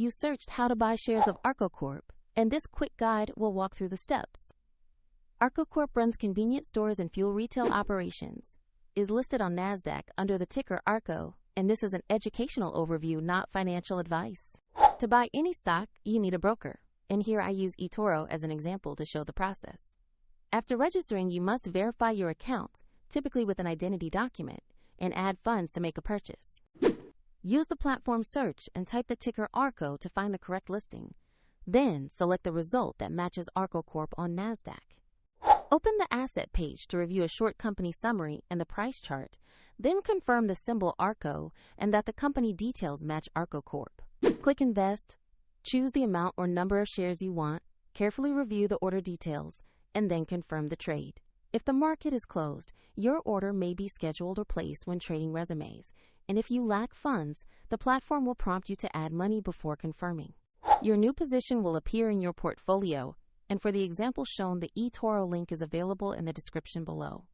You searched how to buy shares of Arko Corp, and this quick guide will walk through the steps. Arko Corp runs convenience stores and fuel retail operations, is listed on NASDAQ under the ticker Arko, and this is an educational overview, not financial advice. To buy any stock, you need a broker, and here I use eToro as an example to show the process. After registering, you must verify your account, typically with an identity document, and add funds to make a purchase. Use the platform search and type the ticker Arko to find the correct listing. Then select the result that matches Arko Corp on NASDAQ. Open the asset page to review a short company summary and the price chart, then confirm the symbol Arko and that the company details match Arko Corp. Click Invest, choose the amount or number of shares you want, carefully review the order details, and then confirm the trade. If the market is closed, your order may be scheduled or placed when trading resumes, and if you lack funds, the platform will prompt you to add money before confirming. Your new position will appear in your portfolio, and for the example shown, the eToro link is available in the description below.